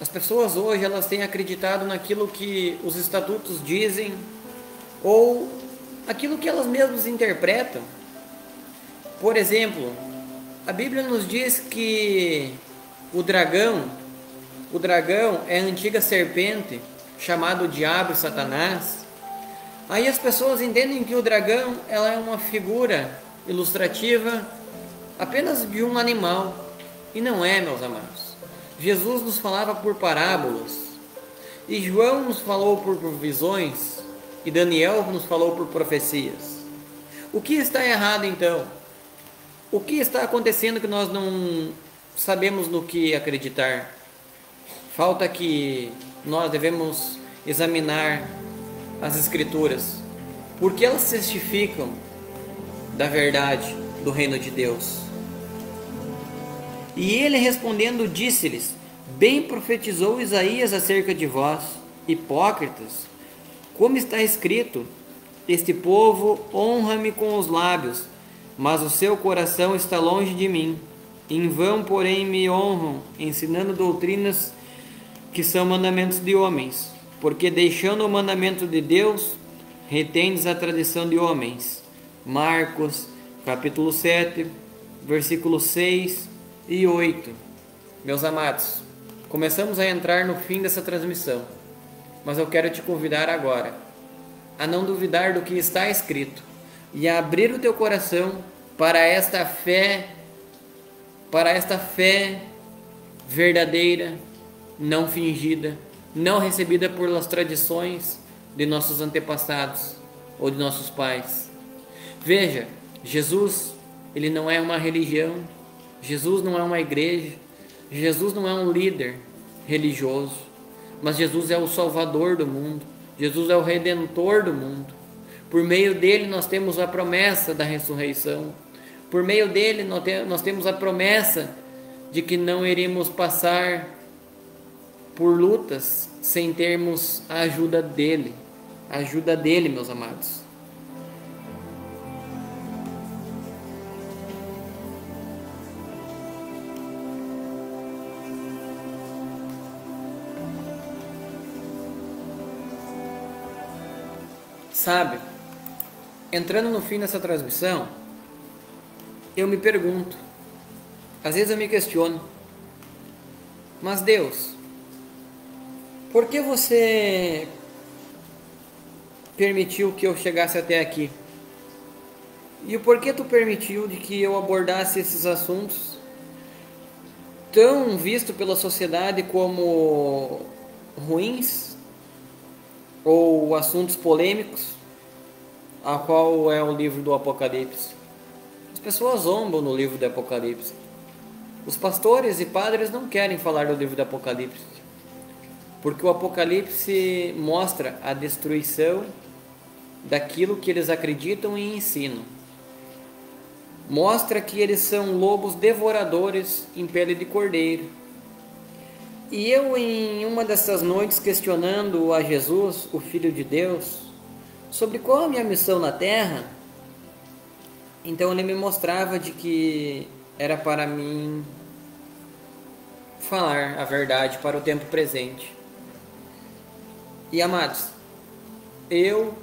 As pessoas hoje, elas têm acreditado naquilo que os estatutos dizem ou aquilo que elas mesmas interpretam. Por exemplo, a Bíblia nos diz que o dragão é a antiga serpente, chamado Diabo e Satanás. Aí as pessoas entendem que o dragão ela é uma figura ilustrativa apenas de um animal. E não é, meus amados. Jesus nos falava por parábolas, e João nos falou por visões, e Daniel nos falou por profecias. O que está errado então? O que está acontecendo que nós não sabemos no que acreditar? Falta que nós devemos examinar as Escrituras, porque elas testificam da verdade do reino de Deus. E ele respondendo disse-lhes: bem profetizou Isaías acerca de vós, hipócritas, como está escrito: este povo honra-me com os lábios, mas o seu coração está longe de mim. Em vão, porém, me honram, ensinando doutrinas que são mandamentos de homens, porque deixando o mandamento de Deus, retendes a tradição de homens. Marcos, capítulo 7, versículos 6 e 8. Meus amados, começamos a entrar no fim dessa transmissão, mas eu quero te convidar agora a não duvidar do que está escrito e a abrir o teu coração para esta fé para esta fé verdadeira, não fingida, não recebida pelas tradições de nossos antepassados ou de nossos pais. Veja, Jesus, ele não é uma religião, Jesus não é uma igreja, Jesus não é um líder religioso, mas Jesus é o Salvador do mundo, Jesus é o Redentor do mundo. Por meio dele nós temos a promessa da ressurreição, por meio dele nós temos a promessa de que não iremos passar por lutas sem termos a ajuda dele, meus amados. Sabe, entrando no fim dessa transmissão, eu me pergunto, às vezes eu me questiono, mas Deus, por que você permitiu que eu chegasse até aqui? E o porquê tu permitiu de que eu abordasse esses assuntos tão vistos pela sociedade como ruins ou assuntos polêmicos, a qual é o livro do Apocalipse? As pessoas zombam no livro do Apocalipse. Os pastores e padres não querem falar do livro do Apocalipse, porque o Apocalipse mostra a destruição daquilo que eles acreditam e ensinam. Mostra que eles são lobos devoradores em pele de cordeiro. E eu, em uma dessas noites, questionando a Jesus, o Filho de Deus, sobre qual a minha missão na Terra, então ele me mostrava de que era para mim falar a verdade para o tempo presente. E amados, eu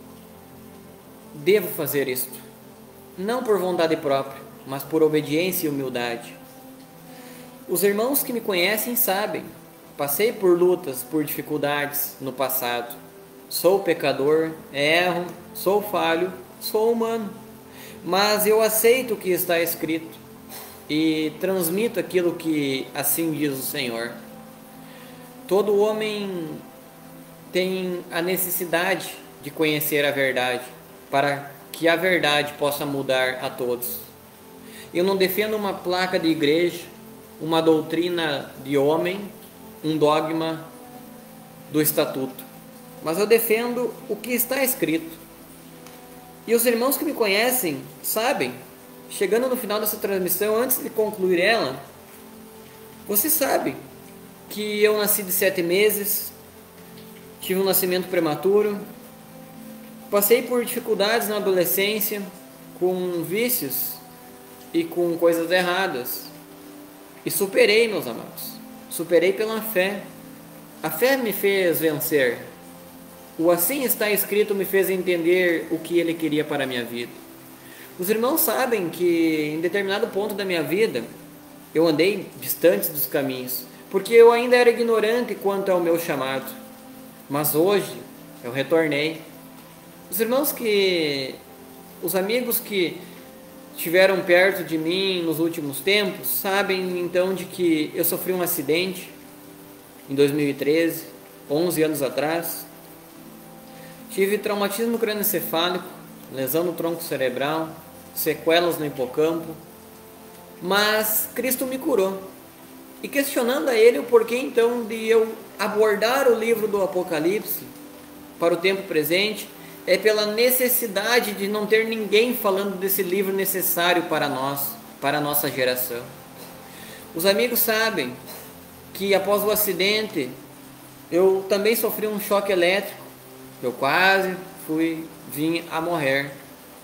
devo fazer isto, não por vontade própria, mas por obediência e humildade. Os irmãos que me conhecem sabem, passei por lutas, por dificuldades no passado. Sou pecador, erro, sou falho, sou humano. Mas eu aceito o que está escrito e transmito aquilo que assim diz o Senhor. Todo homem tem a necessidade de conhecer a verdade, para que a verdade possa mudar a todos. Eu não defendo uma placa de igreja, uma doutrina de homem, um dogma do estatuto, mas eu defendo o que está escrito. E os irmãos que me conhecem sabem, chegando no final dessa transmissão, antes de concluir ela, você sabe que eu nasci de 7 meses, tive um nascimento prematuro, passei por dificuldades na adolescência, com vícios e com coisas erradas, e superei, meus amados. Superei pela fé. A fé me fez vencer. O assim está escrito me fez entender o que ele queria para a minha vida. Os irmãos sabem que em determinado ponto da minha vida eu andei distante dos caminhos, porque eu ainda era ignorante quanto ao meu chamado. Mas hoje eu retornei. Os amigos que estiveram perto de mim nos últimos tempos sabem então de que eu sofri um acidente em 2013, 11 anos atrás. Tive traumatismo crânioencefálico, lesão no tronco cerebral, sequelas no hipocampo, mas Cristo me curou. E questionando a Ele o porquê então de eu abordar o livro do Apocalipse para o tempo presente, é pela necessidade de não ter ninguém falando desse livro necessário para nós, para a nossa geração. Os amigos sabem que após o acidente, eu também sofri um choque elétrico, eu quase vim a morrer,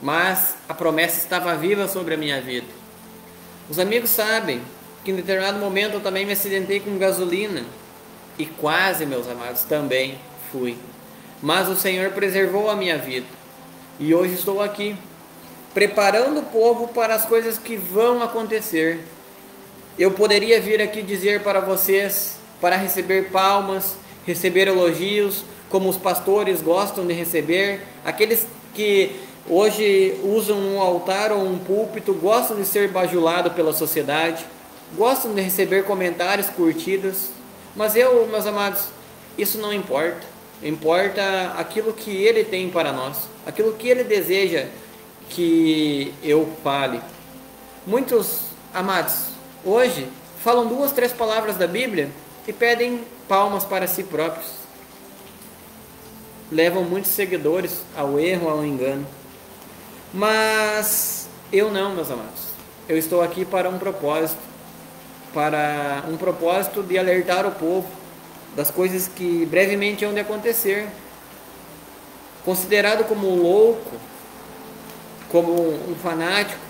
mas a promessa estava viva sobre a minha vida. Os amigos sabem que em determinado momento eu também me acidentei com gasolina, e quase, meus amados, também fui. Mas o Senhor preservou a minha vida. E hoje estou aqui, preparando o povo para as coisas que vão acontecer. Eu poderia vir aqui dizer para vocês, para receber palmas, receber elogios, como os pastores gostam de receber. Aqueles que hoje usam um altar ou um púlpito gostam de ser bajulados pela sociedade. gostam de receber comentários, curtidas, mas eu, meus amados, isso não importa. Importa aquilo que Ele tem para nós, aquilo que Ele deseja que eu fale. Muitos amados hoje falam 2, 3 palavras da Bíblia e pedem palmas para si próprios. Levam muitos seguidores ao erro, ao engano. Mas eu não, meus amados. Eu estou aqui para um propósito de alertar o povo das coisas que brevemente hão de acontecer. Considerado como um louco, como um fanático,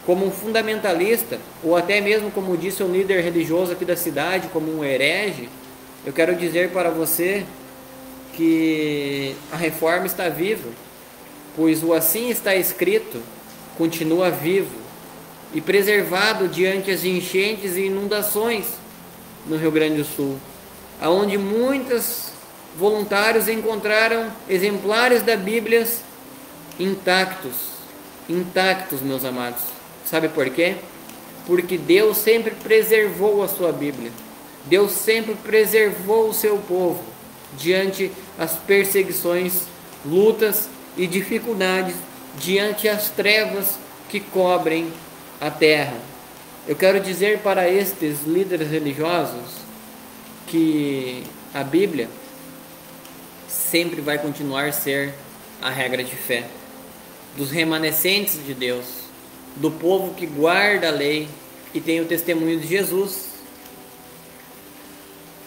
como um fundamentalista, ou até mesmo, como disse um líder religioso aqui da cidade, como um herege, eu quero dizer para você que a reforma está viva, pois o assim está escrito continua vivo e preservado diante as enchentes e inundações no Rio Grande do Sul, aonde muitos voluntários encontraram exemplares da Bíblia intactos, meus amados. Sabe por quê? Porque Deus sempre preservou a sua Bíblia. Deus sempre preservou o seu povo diante as perseguições, lutas e dificuldades, diante as trevas que cobrem a terra. Eu quero dizer para estes líderes religiosos que a Bíblia sempre vai continuar a ser a regra de fé dos remanescentes de Deus, do povo que guarda a lei e tem o testemunho de Jesus.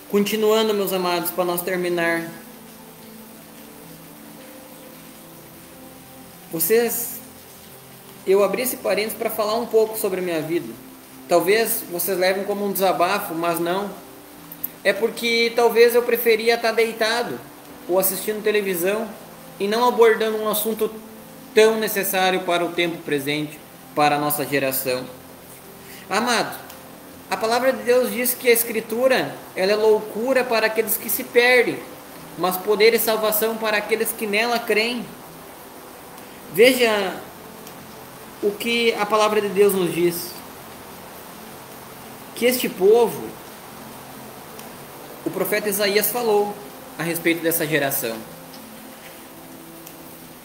Continuando, meus amados, para nós terminar, eu abri esse parênteses para falar um pouco sobre a minha vida. Talvez vocês levem como um desabafo, mas não. É porque talvez eu preferia estar deitado ou assistindo televisão e não abordando um assunto tão necessário para o tempo presente, para a nossa geração. Amado, a palavra de Deus diz que a Escritura ela é loucura para aqueles que se perdem, mas poder e salvação para aqueles que nela creem. Veja o que a palavra de Deus nos diz. Que este povo, o profeta Isaías falou a respeito dessa geração.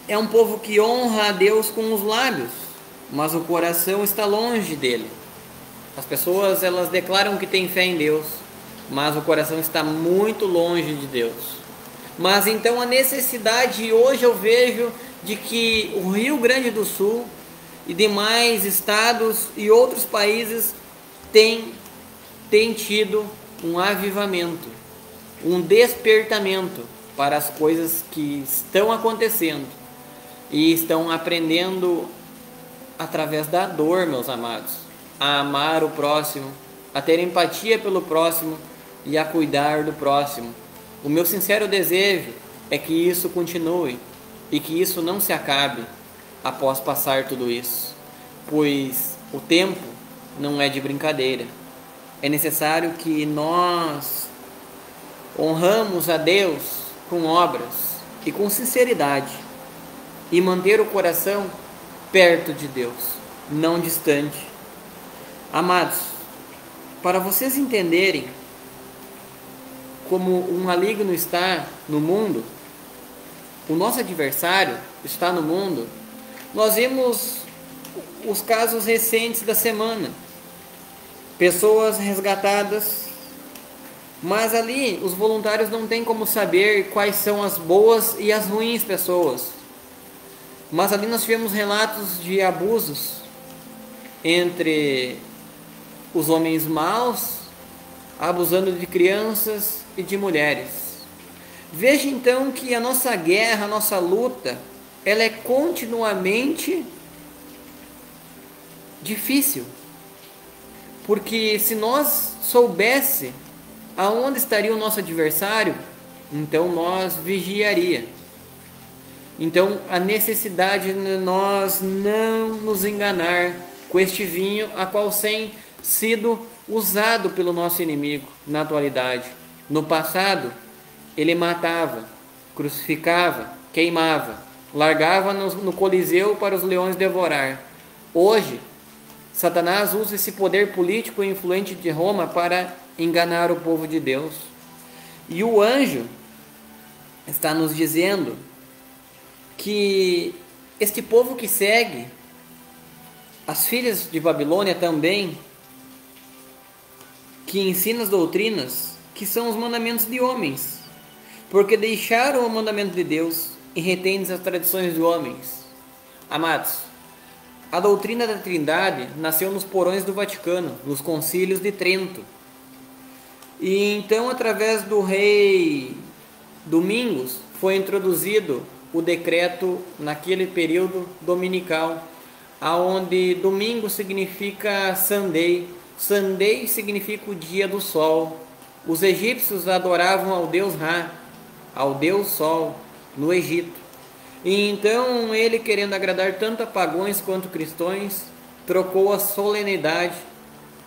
É um povo que honra a Deus com os lábios, mas o coração está longe dele. As pessoas elas declaram que têm fé em Deus, mas o coração está muito longe de Deus. Mas então a necessidade, hoje eu vejo, de que o Rio Grande do Sul e demais estados e outros países têm tido um avivamento, um despertamento para as coisas que estão acontecendo e estão aprendendo através da dor, meus amados, a amar o próximo, a ter empatia pelo próximo e a cuidar do próximo. O meu sincero desejo é que isso continue e que isso não se acabe após passar tudo isso, pois o tempo não é de brincadeira. É necessário que nós honramos a Deus com obras e com sinceridade e manter o coração perto de Deus, não distante. Amados, para vocês entenderem como um maligno está no mundo, o nosso adversário está no mundo, nós vimos os casos recentes da semana, pessoas resgatadas, mas ali os voluntários não têm como saber quais são as boas e as ruins pessoas. Mas ali nós tivemos relatos de abusos entre os homens maus, abusando de crianças e de mulheres. Veja então que a nossa guerra, a nossa luta, ela é continuamente difícil. Porque se nós soubesse aonde estaria o nosso adversário, então nós vigiaria. Então a necessidade de nós não nos enganar com este vinho, a qual tem sido usado pelo nosso inimigo na atualidade. No passado, ele matava, crucificava, queimava, largava no Coliseu para os leões devorar. Hoje, Satanás usa esse poder político e influente de Roma para enganar o povo de Deus. E o anjo está nos dizendo que este povo que segue as filhas de Babilônia também, que ensina as doutrinas que são os mandamentos de homens, porque deixaram o mandamento de Deus e retêm as tradições de homens. Amados, a doutrina da Trindade nasceu nos porões do Vaticano, nos concílios de Trento. E então, através do rei Domingos, foi introduzido o decreto naquele período dominical, aonde domingo significa Sunday, Sunday significa o dia do sol. Os egípcios adoravam ao deus Ra, ao deus Sol, no Egito. E então ele, querendo agradar tanto a pagãos quanto cristãos, trocou a solenidade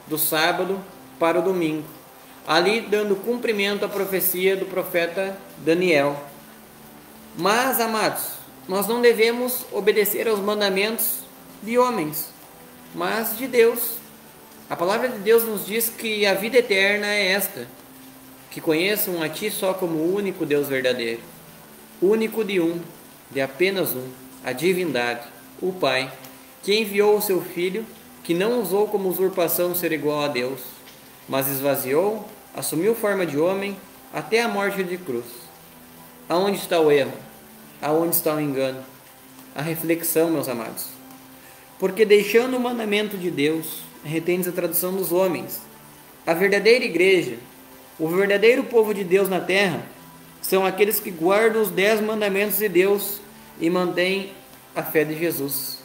do sábado para o domingo, ali dando cumprimento à profecia do profeta Daniel. Mas, amados, nós não devemos obedecer aos mandamentos de homens, mas de Deus. A palavra de Deus nos diz que a vida eterna é esta: que conheçam a Ti só como o único Deus verdadeiro, único de apenas um, a divindade, o Pai, que enviou o seu Filho, que não usou como usurpação ser igual a Deus, mas esvaziou, assumiu forma de homem, até a morte de cruz. Aonde está o erro? Aonde está o engano? A reflexão, meus amados. Porque deixando o mandamento de Deus, retém a tradução dos homens. A verdadeira igreja, o verdadeiro povo de Deus na terra, são aqueles que guardam os 10 mandamentos de Deus e mantêm a fé de Jesus.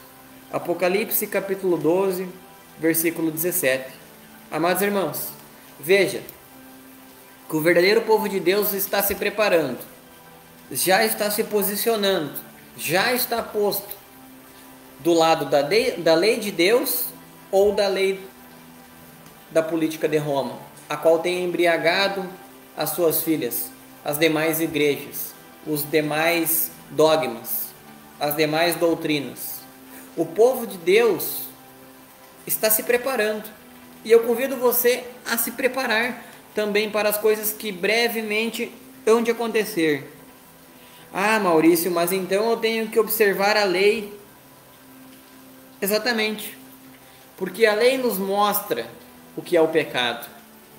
Apocalipse capítulo 12, versículo 17. Amados irmãos, veja que o verdadeiro povo de Deus está se preparando, já está se posicionando, já está posto do lado da lei de Deus ou da lei da política de Roma, a qual tem embriagado as suas filhas, as demais igrejas, os demais dogmas, as demais doutrinas. O povo de Deus está se preparando, e eu convido você a se preparar também para as coisas que brevemente hão de acontecer. Ah, Maurício, mas então eu tenho que observar a lei. Exatamente, porque a lei nos mostra o que é o pecado,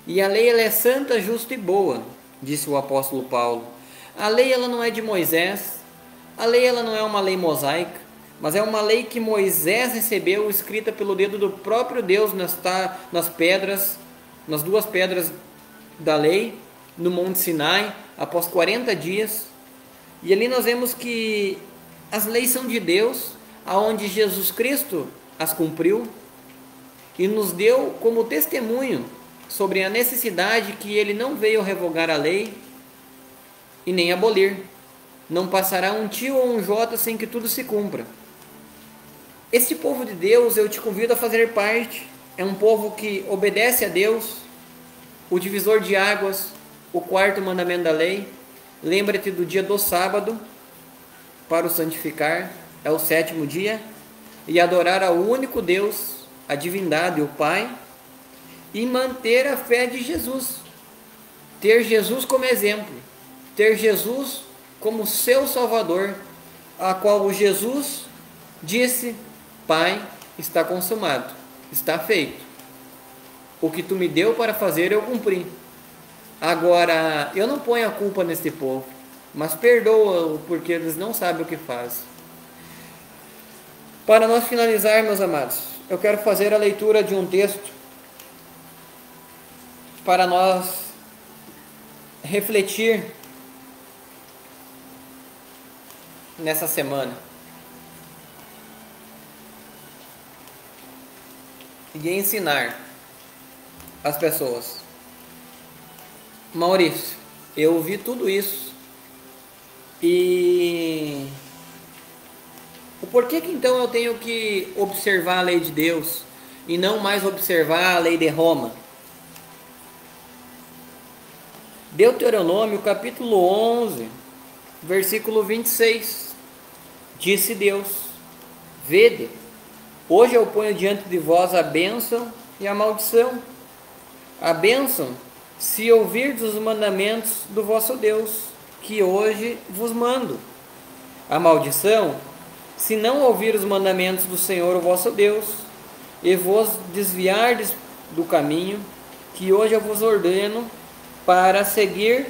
e a lei ela é santa, justa e boa, disse o apóstolo Paulo. A lei ela não é de Moisés, a lei ela não é uma lei mosaica, mas é uma lei que Moisés recebeu, escrita pelo dedo do próprio Deus nas pedras, nas 2 pedras da lei, no Monte Sinai, após 40 dias. E ali nós vemos que as leis são de Deus, aonde Jesus Cristo as cumpriu e nos deu como testemunho sobre a necessidade que ele não veio revogar a lei e nem abolir. Não passará um tio ou um jota sem que tudo se cumpra. Este povo de Deus, eu te convido a fazer parte. É um povo que obedece a Deus, o divisor de águas, o 4º mandamento da lei. Lembra-te do dia do sábado para o santificar, é o 7º dia, e adorar ao único Deus, a divindade, o Pai, e manter a fé de Jesus. Ter Jesus como exemplo, ter Jesus como seu Salvador, a qual o Jesus disse: Pai, está consumado, está feito. O que tu me deu para fazer, eu cumpri. Agora, eu não ponho a culpa nesse povo, mas perdoa-o, porque eles não sabem o que fazem. Para nós finalizar, meus amados, eu quero fazer a leitura de um texto para nós refletir nessa semana e ensinar as pessoas. Maurício, eu ouvi tudo isso e o porquê que então eu tenho que observar a lei de Deus e não mais observar a lei de Roma? Deuteronômio capítulo 11, versículo 26, disse Deus: Vede, Hoje eu ponho diante de vós a bênção e a maldição. A bênção, se ouvirdes os mandamentos do vosso Deus, que hoje vos mando. A maldição, se não ouvir os mandamentos do Senhor, o vosso Deus, e vos desviardes do caminho que hoje eu vos ordeno, para seguir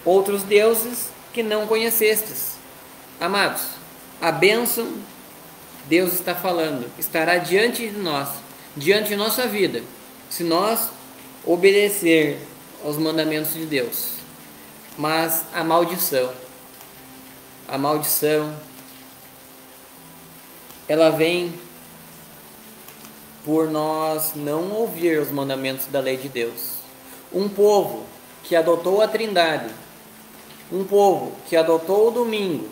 outros deuses que não conhecestes. Amados, a bênção, Deus está falando, estará diante de nós, diante de nossa vida, se nós obedecer aos mandamentos de Deus. Mas a maldição, ela vem por nós não ouvir os mandamentos da lei de Deus. Um povo que adotou a Trindade, um povo que adotou o domingo,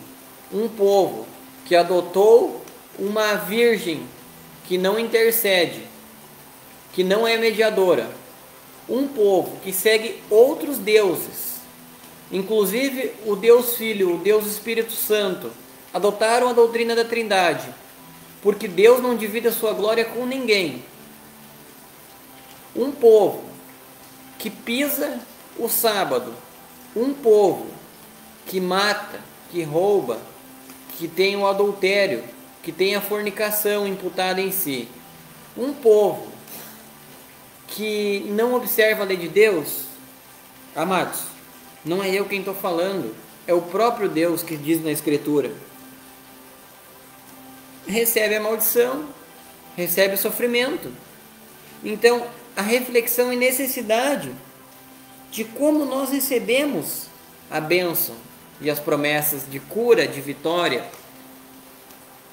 um povo que adotou uma virgem que não intercede, que não é mediadora, um povo que segue outros deuses, inclusive o Deus Filho, o Deus Espírito Santo, adotaram a doutrina da Trindade, porque Deus não divide a sua glória com ninguém. Um povo que pisa o sábado, um povo que mata, que rouba, que tem o adultério, que tem a fornicação imputada em si, um povo que não observa a lei de Deus, amados, não é eu quem estou falando, é o próprio Deus que diz na Escritura, recebe a maldição, recebe o sofrimento. Então, a reflexão e necessidade de como nós recebemos a bênção e as promessas de cura, de vitória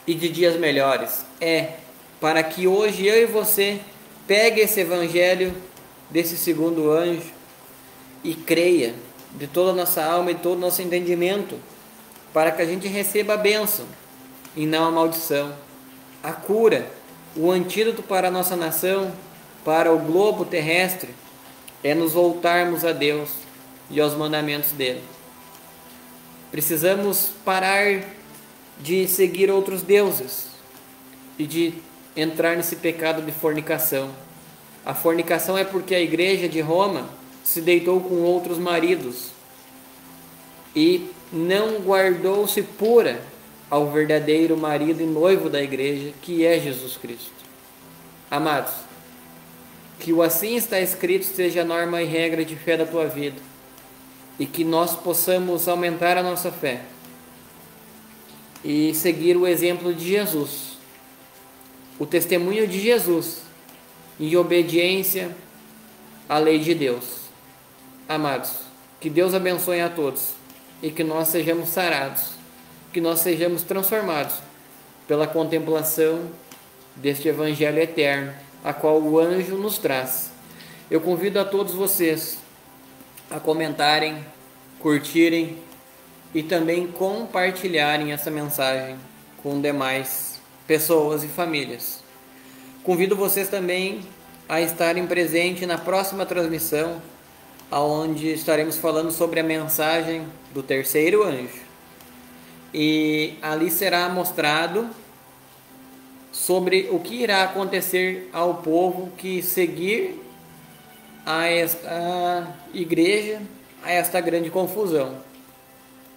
e de dias melhores é para que hoje eu e você pegue esse evangelho desse segundo anjo e creia de toda a nossa alma e todo o nosso entendimento, para que a gente receba a bênção e não a maldição, a cura, o antídoto para a nossa nação, para o globo terrestre, é nos voltarmos a Deus e aos mandamentos dele. Precisamos parar de seguir outros deuses e de entrar nesse pecado de fornicação. A fornicação é porque a igreja de Roma se deitou com outros maridos e não guardou-se pura ao verdadeiro marido e noivo da igreja, que é Jesus Cristo. Amados, que o assim está escrito seja norma e regra de fé da tua vida, e que nós possamos aumentar a nossa fé e seguir o exemplo de Jesus, o testemunho de Jesus, em obediência à lei de Deus. Amados, que Deus abençoe a todos e que nós sejamos sarados, que nós sejamos transformados pela contemplação deste evangelho eterno, a qual o anjo nos traz. Eu convido a todos vocês a comentarem, curtirem e também compartilharem essa mensagem com demais pessoas e famílias. Convido vocês também a estarem presentes na próxima transmissão, onde estaremos falando sobre a mensagem do terceiro anjo. E ali será mostrado sobre o que irá acontecer ao povo que seguir a esta igreja, a esta grande confusão.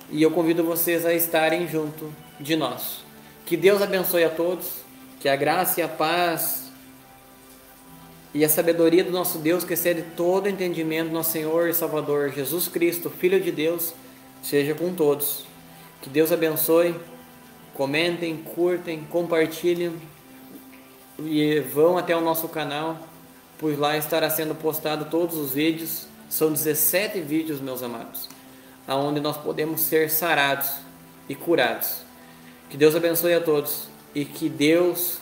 E eu convido vocês a estarem junto de nós. Que Deus abençoe a todos, que a graça e a paz e a sabedoria do nosso Deus, que excede todo entendimento, nosso Senhor e Salvador Jesus Cristo, Filho de Deus, seja com todos. Que Deus abençoe. Comentem, curtem, compartilhem e vão até o nosso canal, pois lá estará sendo postado todos os vídeos. São 17 vídeos, meus amados, aonde nós podemos ser sarados e curados. Que Deus abençoe a todos e que Deus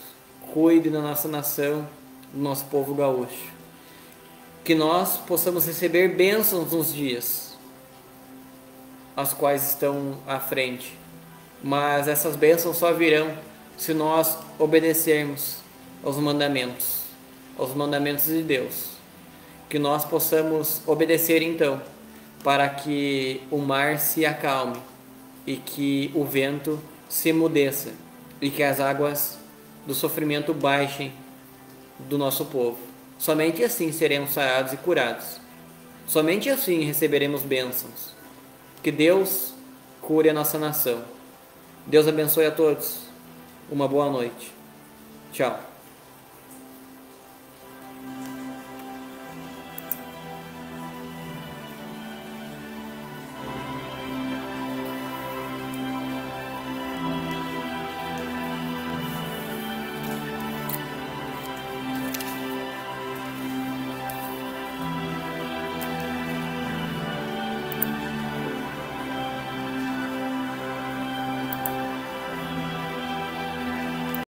cuide da nossa nação, do nosso povo gaúcho. Que nós possamos receber bênçãos nos dias as quais estão à frente. Mas essas bênçãos só virão se nós obedecermos aos mandamentos de Deus. Que nós possamos obedecer então, para que o mar se acalme e que o vento se emudeça e que as águas do sofrimento baixem do nosso povo. Somente assim seremos sarados e curados. Somente assim receberemos bênçãos. Que Deus cure a nossa nação. Deus abençoe a todos. Uma boa noite. Tchau.